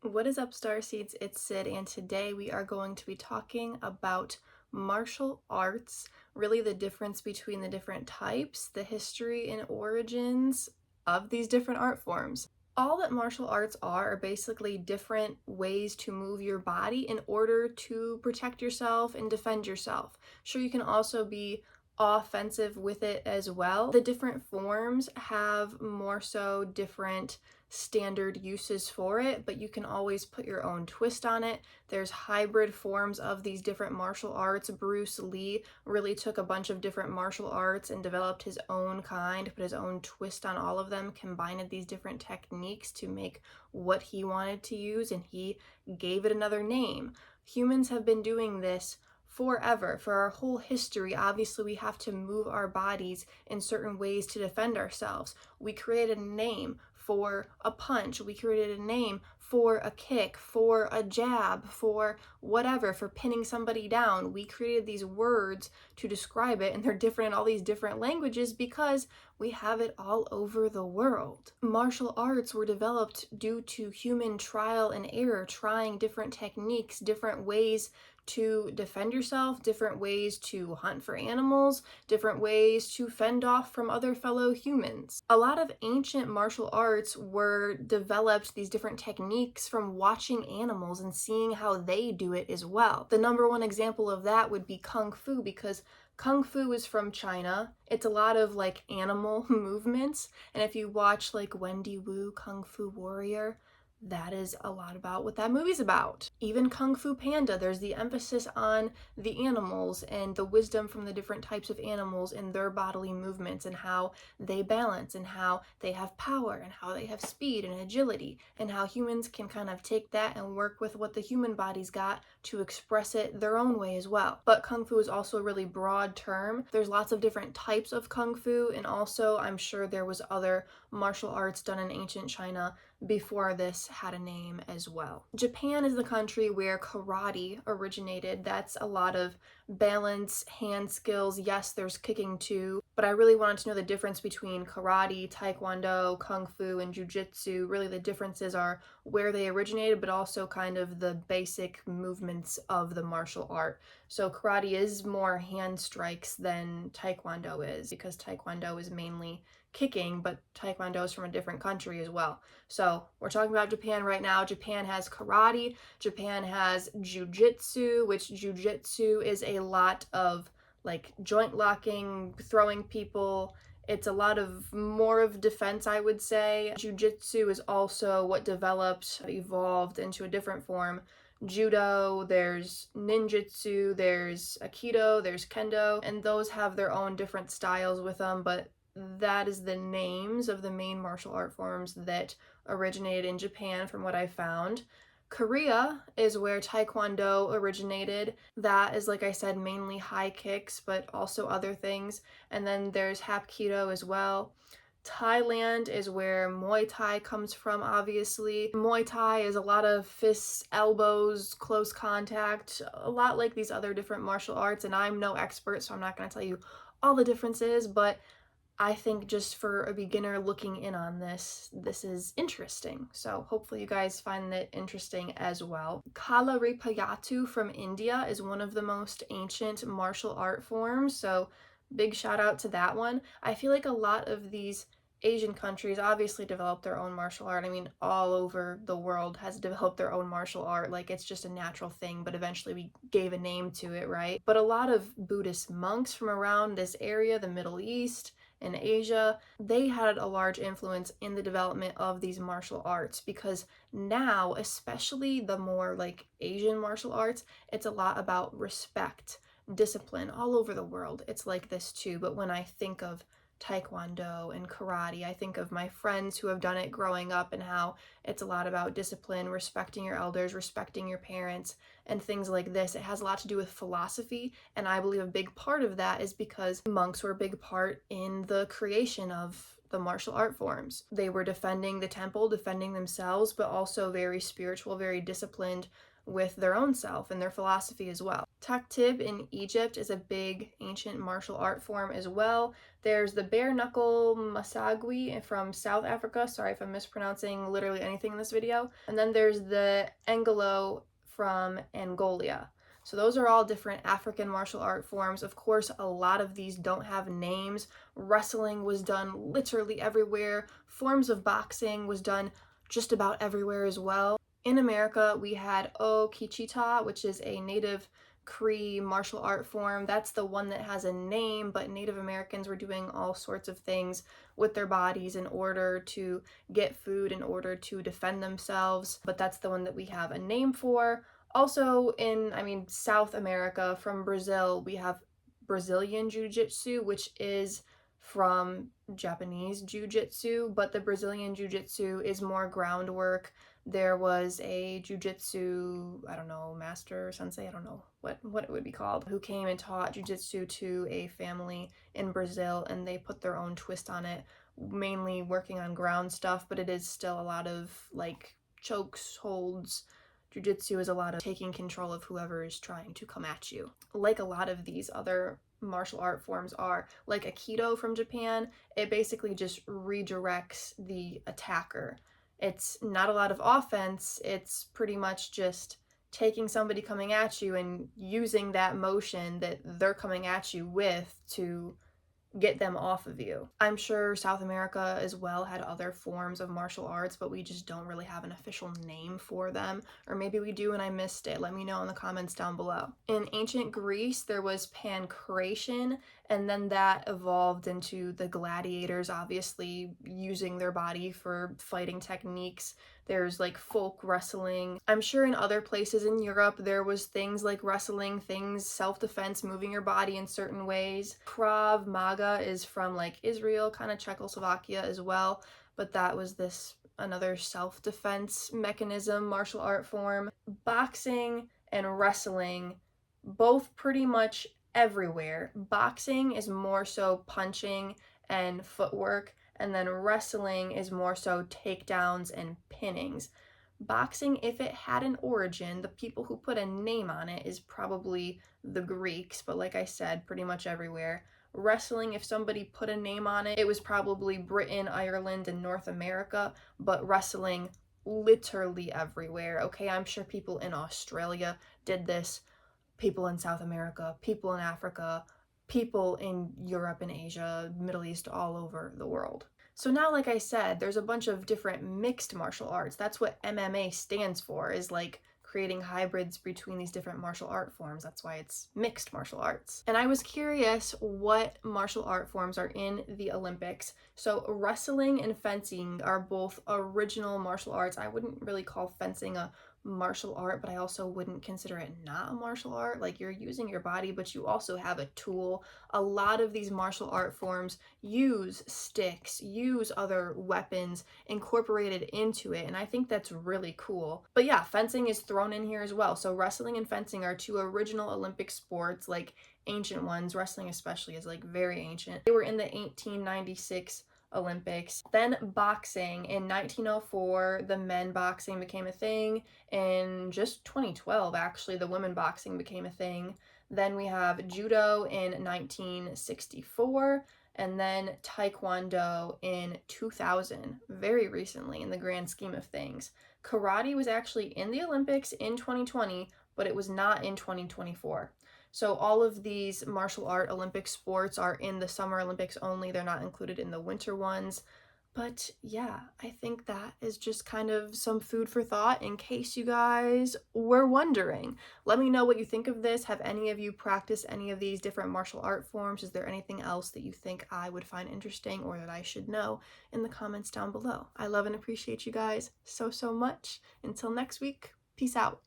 What is up, Starseeds? It's Sid, and today we are going to be talking about martial arts, really the difference between the different types, the history and origins of these different art forms. All that martial arts are basically different ways to move your body in order to protect yourself and defend yourself. Sure, you can also be offensive with it as well. The different forms have more so different standard uses for it, but you can always put your own twist on it. There's hybrid forms of these different martial arts. Bruce Lee really took a bunch of different martial arts and developed his own kind, put his own twist on all of them, combined these different techniques to make what he wanted to use, and he gave it another name. Humans have been doing this forever, for our whole history. Obviously, we have to move our bodies in certain ways to defend ourselves. We created a name for a punch, we created a name for a kick, for a jab, for whatever, for pinning somebody down. We created these words to describe it, and they're different in all these different languages because we have it all over the world. Martial arts were developed due to human trial and error, trying different techniques, different ways to defend yourself, different ways to hunt for animals, different ways to fend off from other fellow humans. A lot of ancient martial arts were developed, these different techniques, from watching animals and seeing how they do it as well. The number one example of that would be Kung Fu, because Kung Fu is from China. It's a lot of like animal movements, and if you watch like Wendy Wu Kung Fu Warrior, that is a lot about what that movie's about. Even Kung Fu Panda, there's the emphasis on the animals and the wisdom from the different types of animals and their bodily movements and how they balance and how they have power and how they have speed and agility, and how humans can kind of take that and work with what the human body's got to express it their own way as well. But Kung Fu is also a really broad term. There's lots of different types of Kung Fu, and also I'm sure there was other martial arts done in ancient China before this had a name as well. Japan is the country where karate originated. That's a lot of balance, hand skills. Yes, there's kicking too, but I really wanted to know the difference between karate, taekwondo, kung fu, and jujutsu. Really, the differences are where they originated, but also kind of the basic movements of the martial art. So karate is more hand strikes than taekwondo is, because taekwondo is mainly kicking, but taekwondo is from a different country as well. So we're talking about Japan right now. Japan has karate, Japan has jiu-jitsu, which jiu-jitsu is a lot of like joint locking, throwing people. It's a lot of more of defense, I would say. Jiu-jitsu is also what developed, evolved into a different form. Judo, there's ninjutsu, there's aikido, there's kendo, and those have their own different styles with them, but that is the names of the main martial art forms that originated in Japan from what I found. Korea is where taekwondo originated. That is, like I said, mainly high kicks, but also other things. And then there's hapkido as well. Thailand is where Muay Thai comes from, obviously. Muay Thai is a lot of fists, elbows, close contact, a lot like these other different martial arts, and I'm no expert, so I'm not going to tell you all the differences, but I think just for a beginner looking in on this is interesting. So hopefully you guys find it interesting as well. Kalaripayattu from India is one of the most ancient martial art forms, so big shout out to that one. I feel like a lot of these Asian countries obviously developed their own martial art. I mean, all over the world has developed their own martial art. Like, it's just a natural thing, but eventually we gave a name to it, right? But a lot of Buddhist monks from around this area, the Middle East, in Asia, they had a large influence in the development of these martial arts, because now, especially the more like Asian martial arts, it's a lot about respect, discipline. All over the world it's like this too, but when I think of taekwondo and karate, I think of my friends who have done it growing up and how it's a lot about discipline, respecting your elders, respecting your parents, and things like this. It has a lot to do with philosophy, and I believe a big part of that is because monks were a big part in the creation of the martial art forms. They were defending the temple, defending themselves, but also very spiritual, very disciplined, with their own self and their philosophy as well. Tahtib in Egypt is a big ancient martial art form as well. There's the bare knuckle musangwe from South Africa. Sorry if I'm mispronouncing literally anything in this video. And then there's the engolo from Angola. So those are all different African martial art forms. Of course, a lot of these don't have names. Wrestling was done literally everywhere. Forms of boxing was done just about everywhere as well. In America, we had okichitaw, which is a native Cree martial art form. That's the one that has a name, but Native Americans were doing all sorts of things with their bodies in order to get food, in order to defend themselves. But that's the one that we have a name for. Also in, South America, from Brazil, we have Brazilian jiu-jitsu, which is from Japanese jiu-jitsu, but the Brazilian jiu-jitsu is more groundwork. There was a jiu-jitsu, master, sensei, I don't know what it would be called, who came and taught jiu-jitsu to a family in Brazil, and they put their own twist on it, mainly working on ground stuff, but it is still a lot of chokes, holds. Jiu-jitsu is a lot of taking control of whoever is trying to come at you. Like a lot of these other martial art forms are, like aikido from Japan, it basically just redirects the attacker. It's not a lot of offense, it's pretty much just taking somebody coming at you and using that motion that they're coming at you with to get them off of you. I'm sure South America as well had other forms of martial arts, but we just don't really have an official name for them. Or maybe we do and I missed it. Let me know in the comments down below. In ancient Greece, there was pancration, and then that evolved into the gladiators, obviously using their body for fighting techniques. There's folk wrestling. I'm sure in other places in Europe there was things like wrestling, things, self-defense, moving your body in certain ways. Krav, maga is from Israel, kind of Czechoslovakia as well, but that was another self-defense mechanism, martial art form. Boxing and wrestling, both pretty much everywhere. Boxing is more so punching and footwork, and then wrestling is more so takedowns and pinnings. Boxing, if it had an origin, the people who put a name on it is probably the Greeks, but like I said, pretty much everywhere. Wrestling, if somebody put a name on it, it was probably Britain, Ireland, and North America, but wrestling literally everywhere. Okay, I'm sure people in Australia did this, people in South America, people in Africa, people in Europe and Asia, Middle East, all over the world. So now, like I said, there's a bunch of different mixed martial arts. That's what MMA stands for, is creating hybrids between these different martial art forms. That's why it's mixed martial arts. And I was curious what martial art forms are in the Olympics. So wrestling and fencing are both original martial arts. I wouldn't really call fencing a martial art, but I also wouldn't consider it not a martial art. You're using your body, but you also have a tool. A lot of these martial art forms use sticks, use other weapons incorporated into it, and I think that's really cool. But yeah, fencing is thrown in here as well. So wrestling and fencing are two original Olympic sports, ancient ones. Wrestling especially is very ancient. They were in the 1896 Olympics. Then boxing. In 1904, the men boxing became a thing. In just 2012, actually, the women boxing became a thing. Then we have judo in 1964, and then taekwondo in 2000, very recently in the grand scheme of things. Karate was actually in the Olympics in 2020, but it was not in 2024. So all of these martial art Olympic sports are in the Summer Olympics only. They're not included in the winter ones. But yeah, I think that is just kind of some food for thought in case you guys were wondering. Let me know what you think of this. Have any of you practiced any of these different martial art forms? Is there anything else that you think I would find interesting or that I should know in the comments down below? I love and appreciate you guys so much. Until next week, peace out.